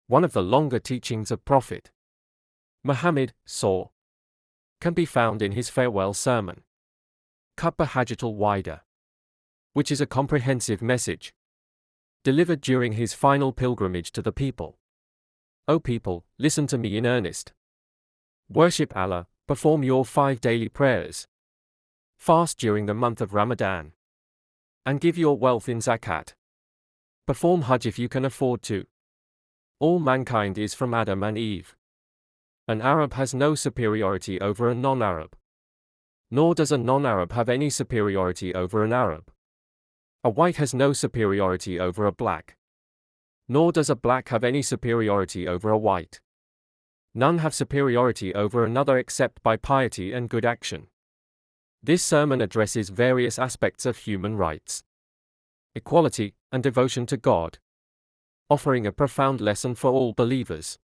one of the longer teachings of Prophet Muhammad SAW, can be found in his farewell sermon, Khutbah Hajjatul Wada, which is a comprehensive message delivered during his final pilgrimage to the people. O people, listen to me in earnest. Worship Allah, perform your 5 daily prayers, fast during the month of Ramadan, and give your wealth in zakat. Perform Hajj if you can afford to. All mankind is from Adam and Eve. An Arab has no superiority over a non-Arab. Nor does a non-Arab have any superiority over an Arab. A white has no superiority over a black. Nor does a black have any superiority over a white. None have superiority over another except by piety and good action. This sermon addresses various aspects of human rights, equality, and devotion to God, offering a profound lesson for all believers.